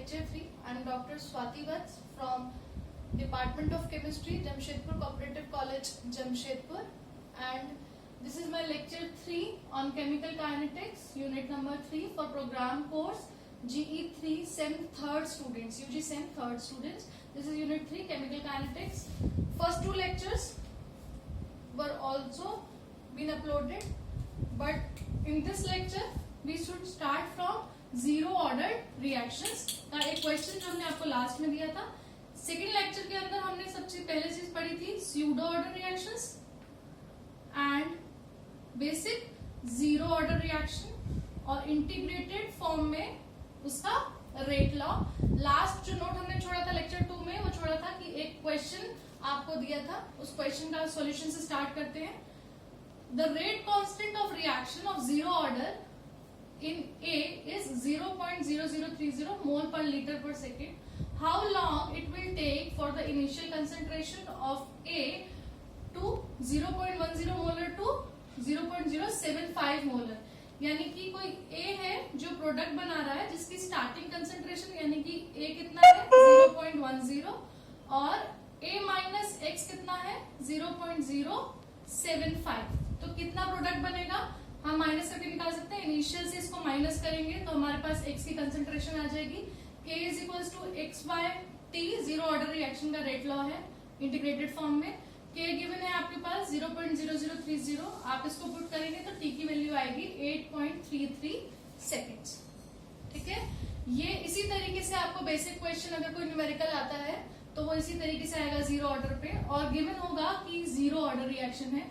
lecture 3. I am Dr. Swati Vats from Department of Chemistry, Jamshedpur Cooperative College, Jamshedpur, and this is my lecture 3 on chemical kinetics, unit number 3 for program course GE3 SEM 3rd students, UG SEM 3rd students. This is unit 3 chemical kinetics. First two lectures were also been uploaded, but in this lecture we should start from zero order reactions का एक question जो हमने आपको last में दिया था. Second lecture के अंदर हमने सबसे पहले चीज पढ़ी थी pseudo order reactions and basic zero order reaction और इंटीग्रेटेड फॉर्म में उसका रेट लॉ. लास्ट जो नोट हमने छोड़ा था लेक्चर 2 में वो छोड़ा था कि एक क्वेश्चन आपको दिया था, उस क्वेश्चन का सॉल्यूशन से स्टार्ट करते हैं. The rate constant of reaction of zero order in A is 0.0030 mole per liter per second. How long it will take for the initial concentration of A to 0.10 molar to 0.075 molar. यानी कि कोई A है जो product बना रहा है जिसकी starting concentration यानी कि A कितना है 0.10 और A माइनस X कितना है 0.075. तो कितना प्रोडक्ट बनेगा हम माइनस करके निकाल सकते हैं. इनिशियल से इसको माइनस करेंगे तो हमारे पास x की कंसेंट्रेशन आ जाएगी. k is equal to x by t. Zero order reaction का रेट लॉ है इंटीग्रेटेड फॉर्म में. k गिवन है आपके पास 0.0030. आप इसको पुट करेंगे तो t की वैल्यू आएगी 8.33 सेकेंड्स. ठीक है, ये इसी तरीके से आपको बेसिक क्वेश्चन अगर कोई न्यूमेरिकल आता है तो वो इसी तरीके से आएगा जीरो ऑर्डर पे और गिवन होगा कि जीरो ऑर्डर रिएक्शन है.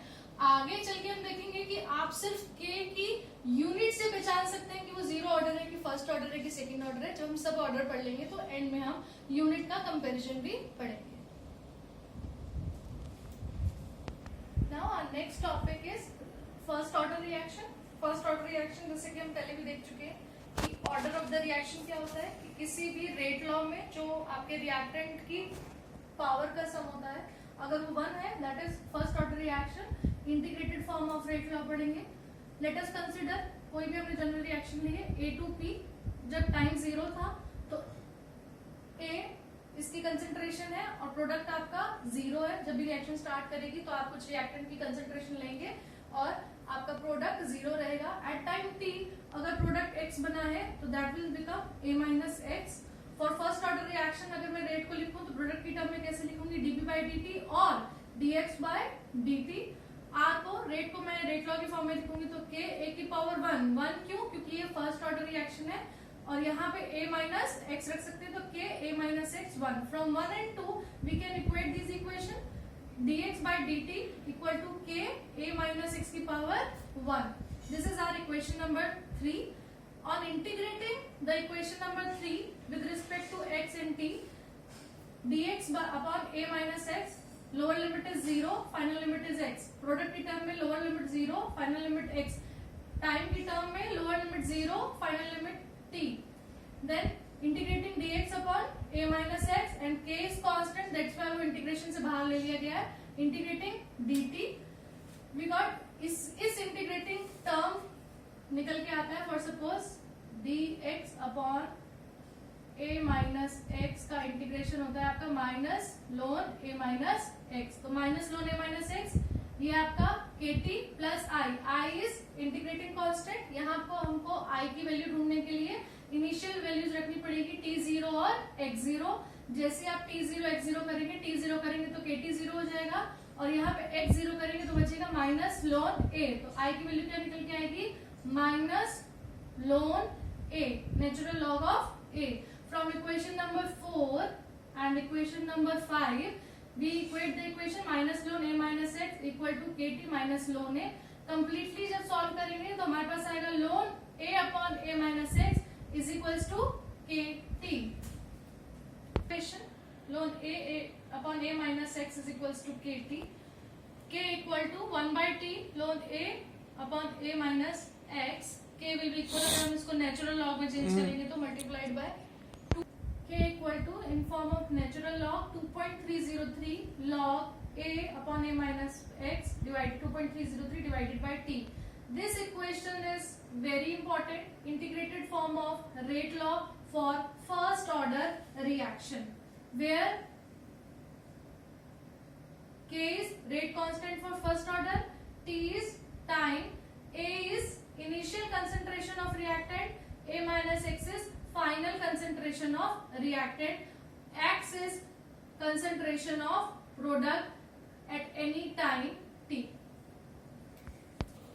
आगे चल के हम देखेंगे कि आप सिर्फ k की यूनिट से पहचान सकते हैं कि वो जीरो ऑर्डर है कि फर्स्ट ऑर्डर है कि सेकंड ऑर्डर है. जब हम सब ऑर्डर पढ़ लेंगे तो एंड में हम यूनिट का कंपैरिजन भी पढ़ेंगे. Now our next topic is first order reaction. First order reaction जैसे कि हम पहले भी देख चुके हैं कि ऑर्डर ऑफ द रिएक्शन क्या होता है कि किसी भी रेट लॉ में जो आपके रिएक्टेंट की पावर का सम होता है अगर वो 1 है that is first order reaction. Integrated form of rate law पढ़ेंगे. लेट अस कंसीडर कोई भी हमने जनरल रिएक्शन ली है A टू P. जब टाइम 0 था तो A इसकी कंसेंट्रेशन है और प्रोडक्ट आपका 0 है. जब भी रिएक्शन स्टार्ट करेगी तो आप कुछ रिएक्टेंट की कंसेंट्रेशन लेंगे और आपका प्रोडक्ट 0 रहेगा. एट टाइम T अगर प्रोडक्ट X बना है तो that will become A minus X. For first order reaction अगर मैं रेट को लिखूं तो प्रोडक्ट की टर्म में कैसे लिखूंगी dP बाई dt और dx बाय dt. आर को रेट को मैं रेट लॉ के फॉर्म में लिखूंगी तो k a की पावर 1 क्यों क्योंकि ये फर्स्ट ऑर्डर रिएक्शन है और यहाँ पे a माइनस x रख सकते हैं तो k a minus x 1. From 1 and 2 we can equate this equation dx by dt equal to k a minus x की power 1. This is our equation number 3. On integrating the equation number 3 with respect to x and t dx upon a minus x. Lower limit is 0, final limit is x. Product की term में lower limit 0, final limit x. Time की term में lower limit 0, final limit t. Then integrating dx upon a minus x and k is constant that's why वो integration से बाहर ले लिया गया है. इंटीग्रेटिंग dt वी गॉट इस इंटीग्रेटिंग टर्म निकल के आता है for suppose dx upon a minus x का इंटीग्रेशन होता है आपका minus ln a minus x. तो minus ln a minus x ये आपका kt plus i is integrating constant. यहाँ को हमको i की वैल्यू ढूंढने के लिए इनिशियल वैल्यूज रखनी पड़ेगी t0 और x0. जैसे आप t0 x0 करेंगे t0 करेंगे तो kt 0 हो जाएगा और यहाँ पे x0 करेंगे तो बचेगा माइनस लोन a. तो i की वैल्यू क्या निकल के आएगी minus ln a, natural log of a. From equation number 4 and equation number 5, we equate the equation minus ln a minus x equal to kt minus ln a. Completely जब solve करेंगे तो हमारे पास आएगा ln a upon a minus x is equals to kt. Equation ln a upon a minus x is equals to kt. k equal to 1 by t ln a upon a minus x. k will be equal अगर हम इसको natural log में change करेंगे तो multiplied by k equal to in form of natural log 2.303 log a upon a minus x divided 2.303 divided by t. This equation is very important, integrated form of rate law for first order reaction, where K is rate constant for first order, T is time, A is initial concentration of reactant, A minus X is final concentration of reactant, X is concentration of product at any time T.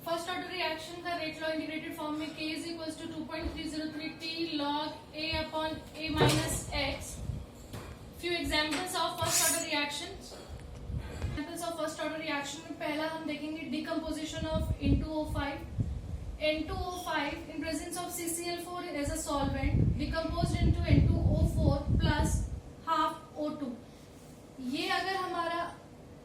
First order reaction का rate law integrated form में K is equal to 2.303 T log A upon A minus x. Few examples of first order reaction. Examples of first order reaction में पहला हम देखेंगे decomposition of N2O5. N2O5 in presence of CCl4 as a solvent decomposed into N2O4 plus half O2. ये अगर हमारा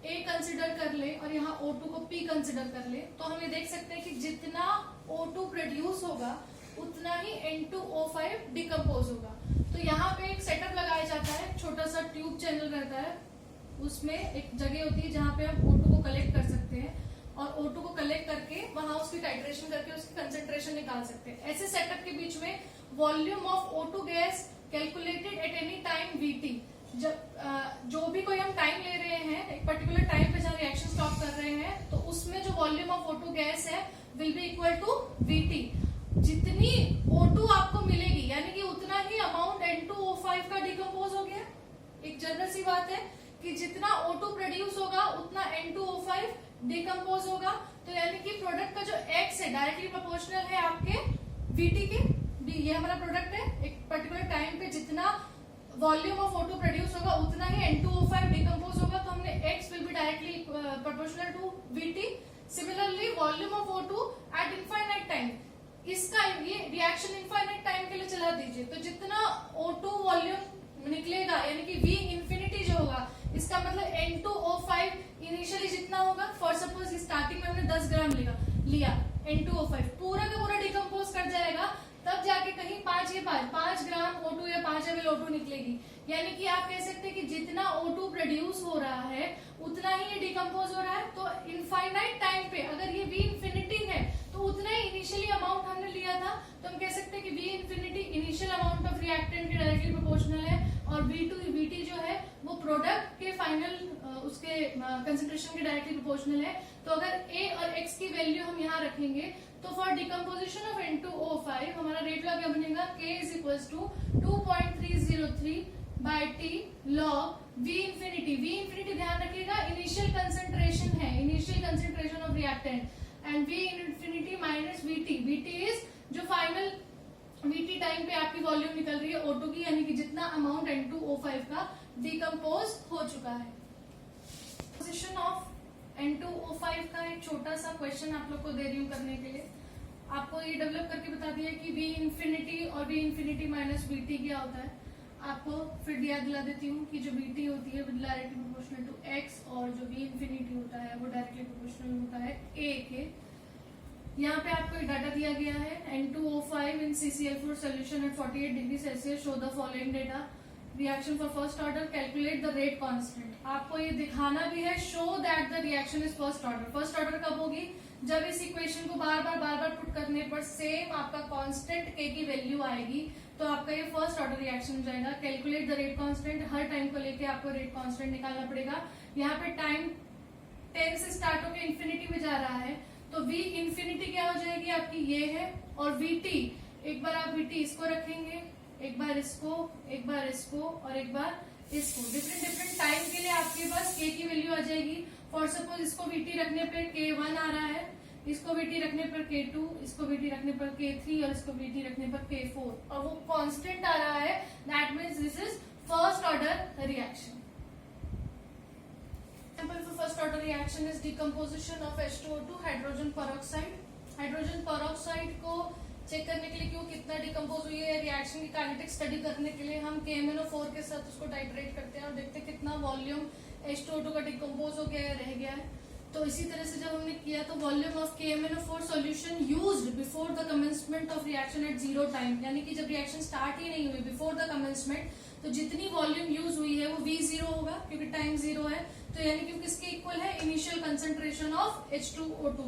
A consider कर ले और यहाँ O2 को P कंसिडर कर ले तो हम ये देख सकते हैं कि जितना O2 प्रोड्यूस होगा उतना ही N2O5 डिकम्पोज होगा. तो यहाँ पे एक सेटअप लगाया जाता है, छोटा सा ट्यूब चैनल रहता है, उसमें एक जगह होती है जहाँ पे हम O2 को कलेक्ट कर सकते हैं और O2 को कलेक्ट करके वहां उसकी टाइट्रेशन करके उसकी कंसेंट्रेशन निकाल सकते हैं. ऐसे सेटअप के बीच में volume of O2 gas calculated at any time VT. जब जो भी कोई हम टाइम ले रहे हैं, एक पर्टिकुलर टाइम पे जहाँ रिएक्शन स्टॉप कर रहे हैं, तो उसमें जो वॉल्यूम ऑफ O2 गैस है will be equal to VT. जितनी O2 आपको मिलेगी यानी कि उतना ही अमाउंट N2O5 का डिकम्पोज हो गया. एक जनरल सी बात है कि जितना O2 प्रोड्यूस होगा उतना N2O5 डिकम्पोज होगा. तो यानी कि प्रोडक्ट का जो X है डायरेक्टली प्रोपोर्शनल है आपके VT के. ये हमारा प्रोडक्ट है, एक पर्टिकुलर टाइम पे जितना वॉल्यूम ऑफ O2 प्रोड्यूस होगा उतना ही N2O5 डिकम्पोज होगा. तो हमने X will be directly proportional to VT. Similarly volume of O2 at infinite time, इसका ये रिएक्शन इनफाइनाइट टाइम के लिए चला दीजिए तो जितना O2 वॉल्यूम निकलेगा यानी कि V इंफिनिटी जो होगा, इसका मतलब N2O5 इनिशियली जितना होगा, फॉर सपोज स्टार्टिंग में हमने 10 ग्राम लिया N2O5, पूरा का पूरा डिकम्पोज कर जाएगा, तब जाके कहीं 5 ग्राम O2 या 5 ml O2 निकलेगी. यानी कि आप कह सकते हैं कि जितना O2 प्रोड्यूस हो रहा है उतना ही ये डिकम्पोज हो रहा है. तो इनफाइनाइट टाइम पे अगर ये V इंफिनिटी है तो उतना ही इनिशियली अमाउंट हमने लिया था, तो हम कह सकते हैं कि V infinity initial amount of reactant के डायरेक्टली प्रोपोर्शनल है और VT जो है वो प्रोडक्ट के फाइनल उसके कंसेंट्रेशन के डायरेक्टली प्रोपोर्शनल है. तो अगर A और X की वैल्यू हम यहाँ रखेंगे तो फॉर डिकम्पोजिशन ऑफ N2O5 हमारा रेट लॉ क्या बनेगा, K is equal to 2.303 by T log V infinity. V infinity ध्यान रखिएगा इनिशियल कंसेंट्रेशन है, initial concentration of reactant, and V infinity minus VT. VT is जो फाइनल VT टाइम पे आपकी volume निकल रही है O2 की, यानी कि जितना अमाउंट N2O5 का डिकम्पोज हो चुका है. पोजीशन ऑफ N2O5 का एक छोटा सा क्वेश्चन आप लोग को दे रही हूँ करने के लिए. आपको ये डेवलप करके बता दिया कि V इंफिनिटी और V इंफिनिटी माइनस VT क्या होता है. आपको फिर याद दिला देती हूँ कि जो VT होती है वो डायरेक्टली प्रोपोर्शनल टू X और जो V इंफिनिटी होता है वो डायरेक्टली प्रोपोर्शनल होता है A के. यहाँ पे आपको एक डाटा दिया गया है N2O5 in CCl4 solution at 48 degree Celsius. Show the following data. Reaction for first order, calculate the rate constant. आपको ये दिखाना भी है, show that the reaction is first order. First order कब होगी, जब इस इक्वेशन को बार बार पुट करने पर सेम आपका कांस्टेंट K की वैल्यू आएगी तो आपका ये फर्स्ट ऑर्डर रिएक्शन हो जाएगा. Calculate the rate constant, her time को लेके आपको रेट कांस्टेंट निकालना पड़ेगा. यहाँ पे टाइम 10 से स्टार्ट होकर इन्फिनिटी में जा रहा है तो V इंफिनिटी क्या हो जाएगी आपकी, ये है, और VT एक बार आप VT इसको रखेंगे, एक बार इसको, एक बार इसको और एक बार इसको. डिफरेंट टाइम के लिए आपके पास K की वैल्यू आ जाएगी. फॉर सपोज इसको VT रखने पर K1 आ रहा है, इसको VT रखने पर K2, इसको VT रखने पर K3 और इसको VT रखने पर K4 और वो कांस्टेंट आ रहा है. That means this is first order reaction. Example for first order reaction is decomposition of H2O2 hydrogen peroxide. Hydrogen peroxide को चेक करने के लिए क्यों कितना डिकम्पोज हुई है, रिएक्शन की काइनेटिक स्टडी करने के लिए हम KMnO4 के साथ उसको टाइट्रेट करते हैं और देखते हैं कितना वॉल्यूम H2O2 का डिकम्पोज हो गया है, रह गया है. तो इसी तरह से जब हमने किया तो volume of KMnO4 solution used before the commencement of reaction at zero time, यानी कि जब रिएक्शन स्टार्ट ही नहीं हुई बिफोर द कमेंसमेंट, तो जितनी वॉल्यूम यूज हुई है वो V0 होगा क्योंकि टाइम जीरो है। तो यानी कि किसके इक्वल है, इनिशियल कंसेंट्रेशन ऑफ H2O2,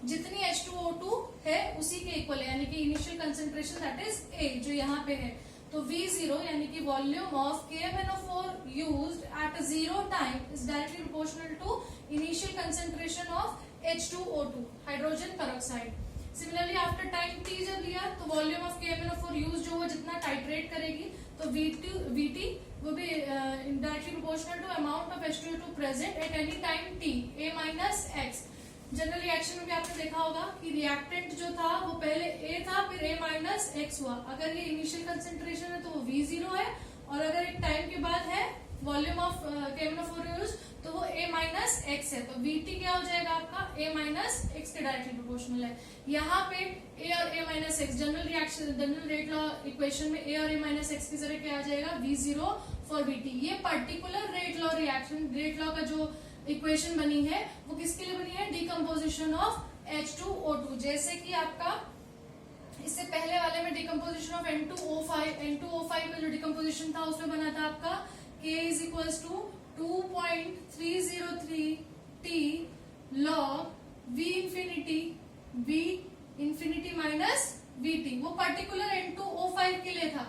जितनी H2O2 है उसी के इक्वल है, यानी कि initial concentration that is A जो यहाँ पे है। तो V0 यानी कि volume of KMnO4 used at zero time is directly proportional to initial concentration of H2O2 hydrogen peroxide. Similarly after time t जब लिया तो वॉल्यूम ऑफ KMnO4 यूज जो वो जितना टाइट्रेट करेगी तो VT will be directly proportional to amount of H2O2 present at any time t, A minus x। General reaction में भी आपने देखा होगा कि रिएक्टेंट जो था वो पहले A था फिर A माइनस x हुआ। अगर ये इनिशियल कंसेंट्रेशन है तो वो V0 है, और अगर एक टाइम के बाद है वॉल्यूम ऑफ KMnO4 यूज तो वो A माइनस x है। तो VT क्या हो जाएगा आपका A माइनस x के डायरेक्टली प्रोपोर्शनल है। यहाँ पे A और A minus x general reaction general rate law equation में A और A माइनस x की जगह क्या आ जाएगा, V0 फॉर VT। ये particular rate law reaction rate law का जो इक्वेशन बनी है वो किसके लिए बनी है, डिकम्पोजिशन ऑफ H2O2। जैसे कि आपका इससे पहले वाले में डिकम्पोजिशन ऑफ N2O5 का जो डिकम्पोजिशन था उसमें बना था आपका K is equals to 2.303 T log V infinity minus VT। वो पर्टिकुलर N2O5 के लिए था,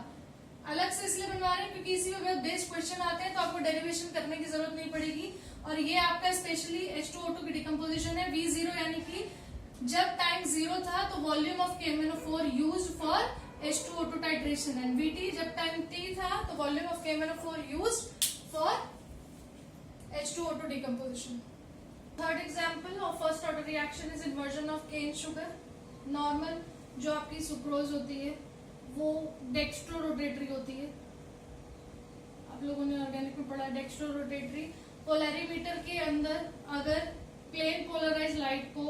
अलग से इसलिए बनवा रहे हैं क्योंकि इसी में बेस्ड क्वेश्चन आते हैं तो आपको डेरिवेशन करने की जरूरत नहीं पड़ेगी। और ये आपका स्पेशली H2O2 की डिकम्पोजिशन है। V0 यानी कि जब टाइम जीरो था तो volume of KMnO4 used for H2O2 titration, and VT जब टाइम t था तो volume of KMnO4 used for H2O2 decomposition। Third example of first order reaction is inversion of cane sugar। Normal जो आपकी sucrose होती है वो dextro rotatory होती है, आप लोगों ने ऑर्गेनिक में पढ़ा डेक्स्ट्रो रोटेटरी। पोलैरिमीटर के अंदर अगर प्लेन पोलराइज लाइट को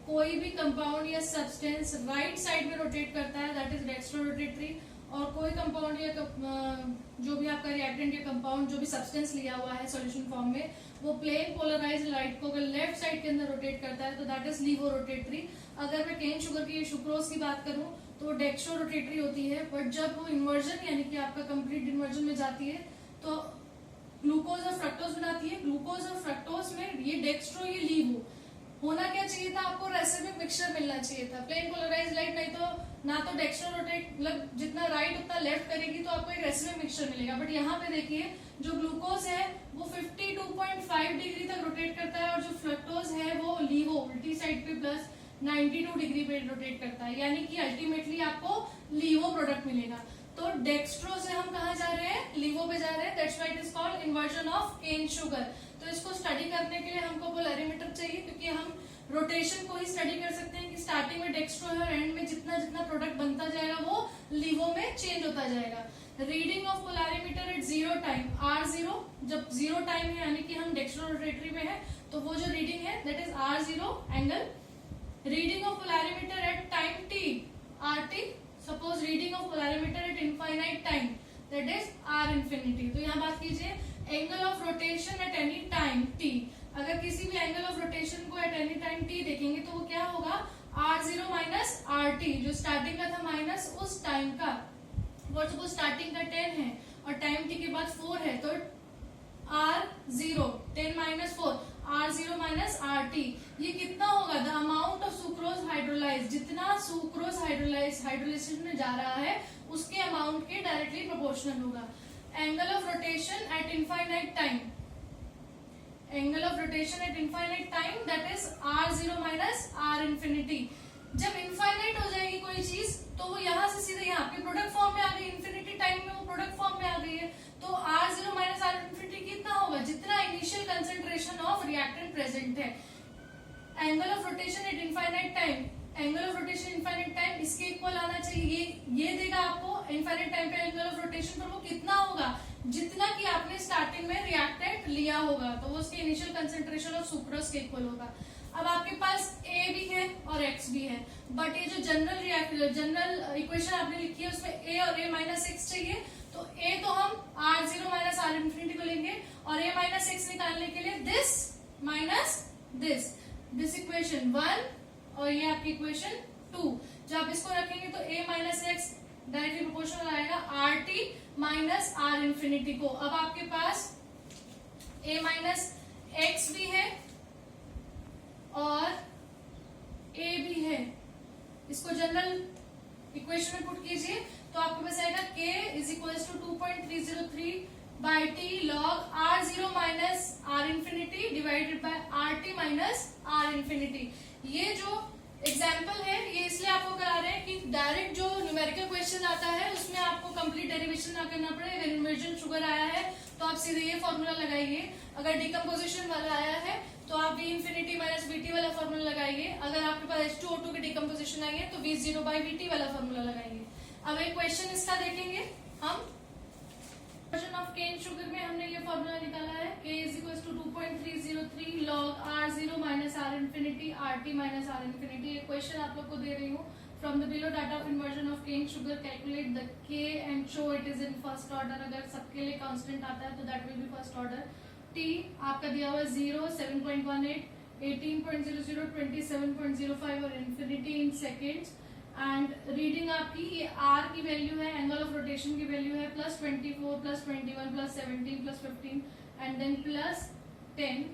कोई भी कंपाउंड या सब्सटेंस राइट साइड में रोटेट करता है दैट इज डेक्स्ट्रो रोटेटरी, और कोई कंपाउंड या जो भी आपका रिएक्टेंट या कंपाउंड जो भी सब्सटेंस लिया हुआ है सॉल्यूशन फॉर्म में वो प्लेन पोलराइज लाइट को अगर लेफ्ट साइड के अंदर रोटेट करता है तो दैट इज लीवो रोटेटरी। अगर मैं केन शुगर की सुक्रोज की बात करूं तो वो डेक्स्ट्रो रोटेटरी होती है, बट जब वो इन्वर्जन यानी कि आपका कंप्लीट इन्वर्जन में जाती है तो ग्लूकोज और फ्रक्टोज बनाती है। ग्लूकोज और फ्रक्टोज में ये डेक्स्ट्रो ये लीवो होना क्या चाहिए था, आपको रेसिमिक मिक्सचर मिलना चाहिए था। प्लेन पोलराइज लाइट नहीं तो ना तो डेक्स्ट्रो रोटेट मतलब जितना राइट उतना लेफ्ट करेगी तो आपको एक रेसिमिक मिक्सचर मिलेगा, बट यहाँ पे देखिए जो ग्लूकोज है वो 52.5 डिग्री तक रोटेट करता है और जो फ्रक्टोज है वो लीवो उल्टी साइड पे प्लस 92 डिग्री पे रोटेट करता है, यानी कि अल्टीमेटली आपको लीवो प्रोडक्ट मिलेगा। तो डेक्स्ट्रो से हम कहा जा रहे हैं, लीवो पे जा रहे हैं, that's why it is called inversion of cane sugar. तो इसको स्टडी करने के लिए हमको पोलैरिमीटर चाहिए क्योंकि हम रोटेशन को ही स्टडी कर सकते हैं कि स्टार्टिंग में डेक्स्ट्रो है और एंड में जितना जितना प्रोडक्ट बनता जाएगा वो लीवो में चेंज होता जाएगा। Reading of polarimeter at zero time R0, जब जीरो टाइम है यानी कि हम डेक्स्ट्रो रोटेटरी में है तो वो जो रीडिंग है that is R0 angle. Reading of polarimeter at time t RT, suppose reading of polarimeter at infinite time that is R infinity। तो यहाँ बात कीजिए angle of rotation at any time t, अगर किसी भी एंगल ऑफ रोटेशन को at any time t देखेंगे तो वो क्या होगा R0 माइनस RT, जो स्टार्टिंग का था माइनस उस टाइम का, और सपोज स्टार्टिंग का 10 है और टाइम t के बाद 4 है तो R0 10 minus 4 R0 minus RT। ये कितना होगा, the amount of sucrose hydrolyse, जितना सुक्रोज हाइड्रोलाइजेशन में जा रहा है उसके अमाउंट के डायरेक्टली प्रोपोर्शनल होगा। Angle of rotation at infinite time, angle of rotation at infinite time that is R0 minus R infinity। जब इनफाइनाइट हो जाएगी कोई चीज तो वो यहाँ से सीधे यहाँ पे प्रोडक्ट फॉर्म में आ गई, इन्फिनिटी टाइम में वो प्रोडक्ट फॉर्म में आ गई है। तो R0 माइनस R infinity कितना होगा, जितना initial concentration of reactant present है। Angle of rotation at infinite time, angle of rotation infinite time इसके इक्वल आना चाहिए, ये देगा आपको इनफाइनाइट टाइम पे एंगल ऑफ रोटेशन, पर वो कितना होगा, जितना कि आपने स्टार्टिंग में रिएक्टेंट लिया होगा तो वो उसके इनिशियल कंसेंट्रेशन ऑफ सुक्रोज के इक्वल होगा। अब आपके पास A भी है और X भी है, बट ये जो जनरल इक्वेशन आपने लिखी है उसमें A और A माइनस एक्स चाहिए, तो A तो हम R0 माइनस R infinity को लेंगे और A माइनस एक्स निकालने के लिए this minus this, this equation 1 और ये आपकी इक्वेशन 2। जब आप इसको रखेंगे तो a minus x directly proportional आएगा R T minus R infinity को। अब आपके पास a माइनस एक्स भी है और a भी है, इसको जनरल इक्वेशन में पुट कीजिए तो आपके पास आएगा k is equal to 2.303 by T log R zero minus R infinity divided by R T minus R infinity. ये जो एग्जाम्पल है ये इसलिए आपको करा रहे हैं कि डायरेक्ट जो न्यूमेरिकल क्वेश्चन आता है उसमें आपको कंप्लीट डेरिवेशन ना करना पड़े। अगर इन्वर्जन शुगर आया है तो आप सीधे ये फॉर्मूला लगाइए, अगर डिकम्पोजिशन वाला आया है तो आप v इंफिनिटी माइनस वीटी वाला फॉर्मूला लगाइए, अगर आपके पास H2O2 की डिकम्पोजिशन आई है तो v0 बाई वीटी वाला फॉर्मूला लगाइए। अब एक क्वेश्चन इसका देखेंगे हम। इन्वर्जन ऑफ केन शुगर में हमने ये फॉर्मूला निकाला है k is equal to 2.303 log r0 minus r infinity rt minus r infinity. ये क्वेश्चन आप लोग को दे रही हूँ। From the below data of inversion of cane sugar calculate the k and show it is in first order. अगर सबके लिए कांस्टेंट आता है तो that will be first order. t आपका दिया हुआ है 0, 7.18, 18.00, 27.05 और infinity in seconds. And reading आपकी ये r की वैल्यू है, एंगल ऑफ रोटेशन की वैल्यू है +24, +21, +17, +15 एंड देन +10।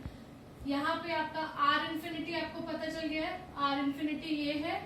यहाँ पे आपका r इंफिनिटी आपको पता चल गया है, r इंफिनिटी ये है,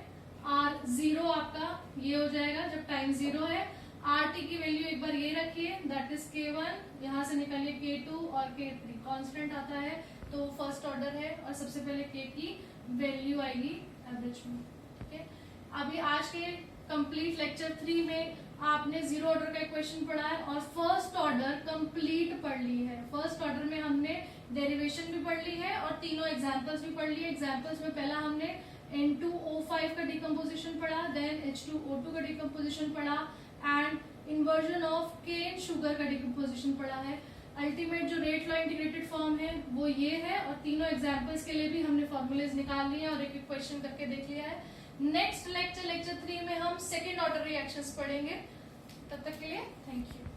r0 आपका ये हो जाएगा जब टाइम 0 है। rt की वैल्यू एक बार ये रखिए दैट इज k1, यहाँ से निकालिए k2 और k3। कांस्टेंट आता है तो फर्स्ट ऑर्डर है और सबसे पहले k की वैल्यू आएगी एवरेज में। ठीक है, अभी आज के कंप्लीट लेक्चर 3 में आपने जीरो ऑर्डर का इक्वेशन पढ़ा है और फर्स्ट ऑर्डर कंप्लीट पढ़ ली है। फर्स्ट ऑर्डर में हमने डेरिवेशन भी पढ़ ली है और तीनों एग्जांपल्स भी पढ़ लिए। एग्जांपल्स में पहला हमने N2O5 का डिकम्पोजिशन पढ़ा, देन H2O2 का डिकम्पोजिशन पढ़ा and inversion of cane sugar का डिकम्पोजिशन पढ़ा है। अल्टीमेट जो रेट लॉ इंटीग्रेटेड फॉर्म है वो ये है और तीनों एग्जांपल्स के लिए भी हमने फॉर्मूलेज निकाल लिए और एक एक क्वेश्चन करके देख लिया है। नेक्स्ट लेक्चर 3 में हम सेकेंड ऑर्डर रिएक्शंस पढ़ेंगे। तब तक के लिए थैंक यू।